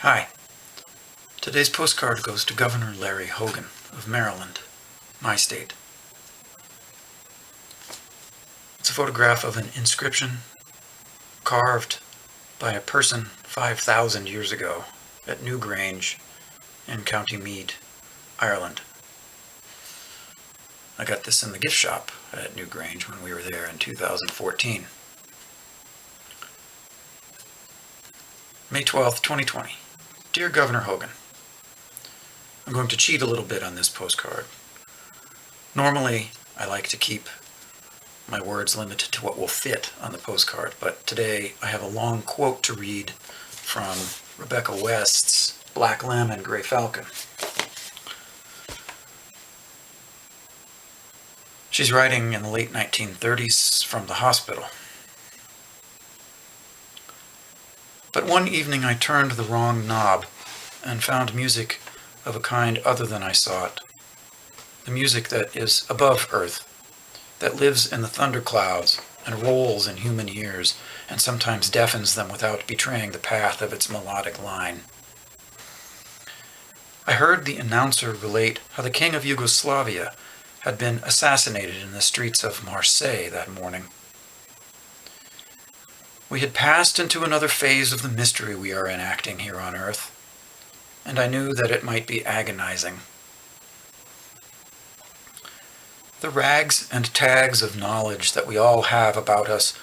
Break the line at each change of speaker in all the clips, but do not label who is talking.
Hi. Today's postcard goes to Governor Larry Hogan of Maryland, my state. It's a photograph of an inscription carved by a person 5,000 years ago at Newgrange in County Meath, Ireland. I got this in the gift shop at Newgrange when we were there in 2014. May 12th, 2020. Dear Governor Hogan, I'm going to cheat a little bit on this postcard. Normally, I like to keep my words limited to what will fit on the postcard, but today I have a long quote to read from Rebecca West's Black Lemon, Gray Falcon. She's writing in the late 1930s from the hospital. But one evening I turned the wrong knob and found music of a kind other than I sought. The music that is above earth, that lives in the thunderclouds and rolls in human ears and sometimes deafens them without betraying the path of its melodic line. I heard the announcer relate how the King of Yugoslavia had been assassinated in the streets of Marseille that morning. We had passed into another phase of the mystery we are enacting here on earth, and I knew that it might be agonizing. The rags and tags of knowledge that we all have about us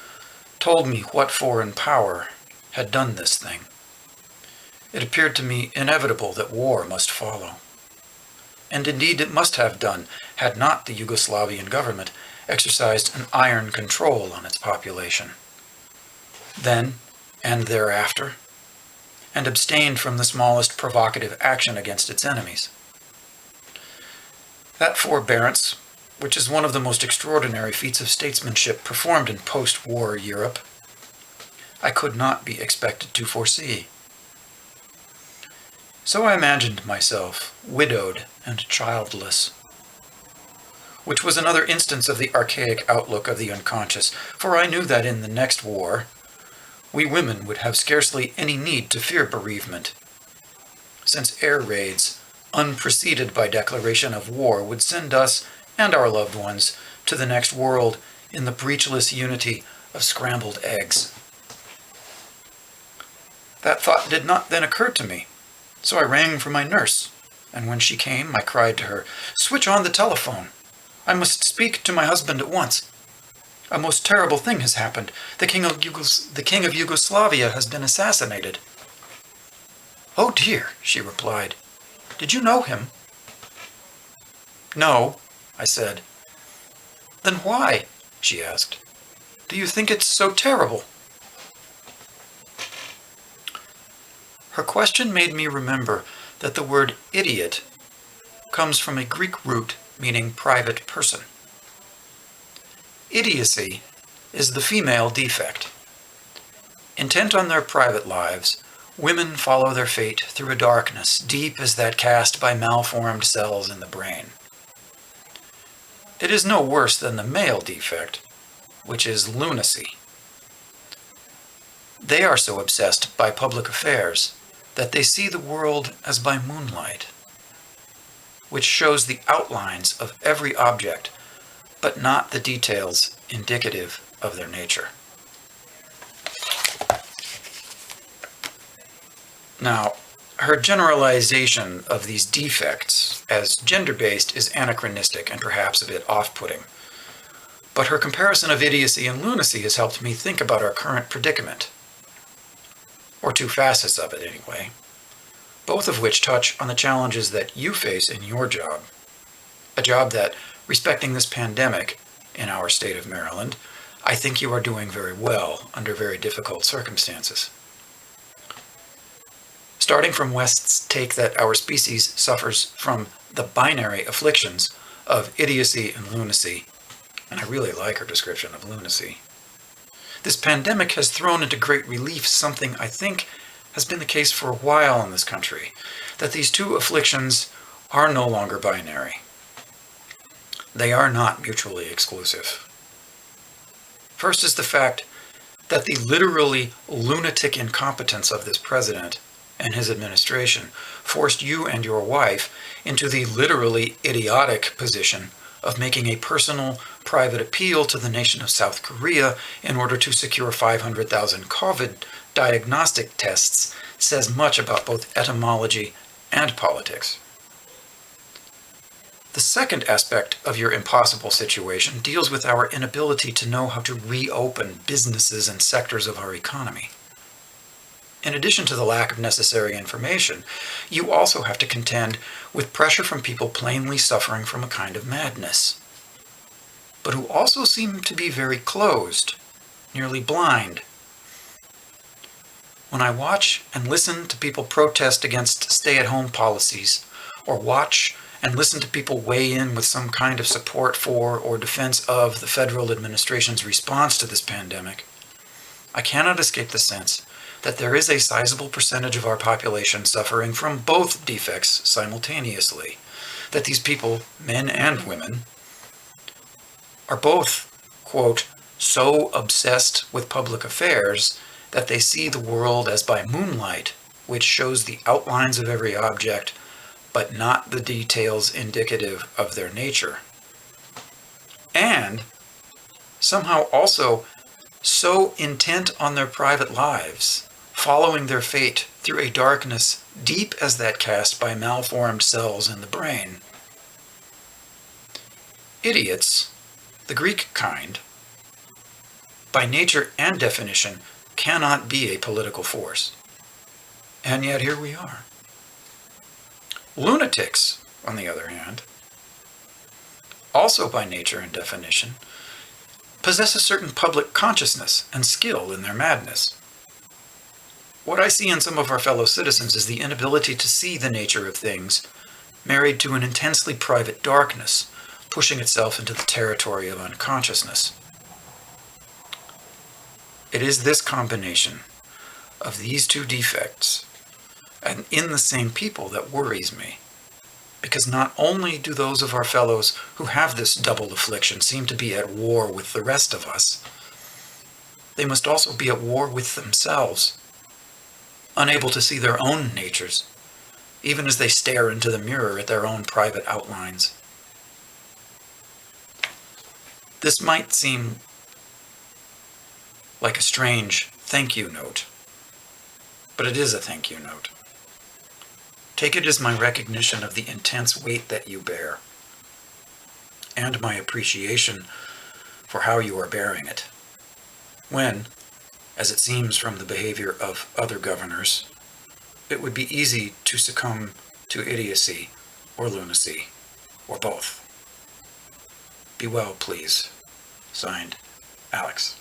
told me what foreign power had done this thing. It appeared to me inevitable that war must follow. And indeed it must have done, had not the Yugoslavian government exercised an iron control on its population. Then, and thereafter, and abstained from the smallest provocative action against its enemies. That forbearance, which is one of the most extraordinary feats of statesmanship performed in post-war Europe, I could not be expected to foresee. So I imagined myself widowed and childless, which was another instance of the archaic outlook of the unconscious, for I knew that in the next war, we women would have scarcely any need to fear bereavement, since air raids, unpreceded by declaration of war, would send us and our loved ones to the next world in the breechless unity of scrambled eggs. That thought did not then occur to me, so I rang for my nurse, and when she came, I cried to her, "Switch on the telephone. I must speak to my husband at once. A most terrible thing has happened. The King of Yugoslavia has been assassinated." "Oh dear," she replied. "Did you know him?" "No," I said. "Then why," she asked, "do you think it's so terrible?" Her question made me remember that the word idiot comes from a Greek root meaning private person. Idiocy is the female defect. Intent on their private lives, women follow their fate through a darkness deep as that cast by malformed cells in the brain. It is no worse than the male defect, which is lunacy. They are so obsessed by public affairs that they see the world as by moonlight, which shows the outlines of every object, but not the details indicative of their nature. Now, her generalization of these defects as gender-based is anachronistic and perhaps a bit off-putting. But her comparison of idiocy and lunacy has helped me think about our current predicament, or two facets of it anyway, both of which touch on the challenges that you face in your job, a job that, respecting this pandemic in our state of Maryland, I think you are doing very well under very difficult circumstances. Starting from West's take that our species suffers from the binary afflictions of idiocy and lunacy, and I really like her description of lunacy, this pandemic has thrown into great relief something I think has been the case for a while in this country, that these two afflictions are no longer binary. They are not mutually exclusive. First is the fact that the literally lunatic incompetence of this president and his administration forced you and your wife into the literally idiotic position of making a personal, private appeal to the nation of South Korea in order to secure 500,000 COVID diagnostic tests says much about both etymology and politics. The second aspect of your impossible situation deals with our inability to know how to reopen businesses and sectors of our economy. In addition to the lack of necessary information, you also have to contend with pressure from people plainly suffering from a kind of madness, but who also seem to be very closed, nearly blind. When I watch and listen to people protest against stay-at-home policies, or watch and listen to people weigh in with some kind of support for or defense of the federal administration's response to this pandemic, I cannot escape the sense that there is a sizable percentage of our population suffering from both defects simultaneously, that these people, men and women, are both, quote, so obsessed with public affairs that they see the world as by moonlight, which shows the outlines of every object, but not the details indicative of their nature. And somehow also so intent on their private lives, following their fate through a darkness deep as that cast by malformed cells in the brain. Idiots, the Greek kind, by nature and definition, cannot be a political force. And yet here we are. Lunatics, on the other hand, also by nature and definition, possess a certain public consciousness and skill in their madness. What I see in some of our fellow citizens is the inability to see the nature of things, married to an intensely private darkness, pushing itself into the territory of unconsciousness. It is this combination of these two defects, and in the same people, that worries me. Because not only do those of our fellows who have this double affliction seem to be at war with the rest of us, they must also be at war with themselves, unable to see their own natures, even as they stare into the mirror at their own private outlines. This might seem like a strange thank you note, but it is a thank you note. Take it as my recognition of the intense weight that you bear, and my appreciation for how you are bearing it, when, as it seems from the behavior of other governors, it would be easy to succumb to idiocy or lunacy, or both. Be well, please. Signed, Alex.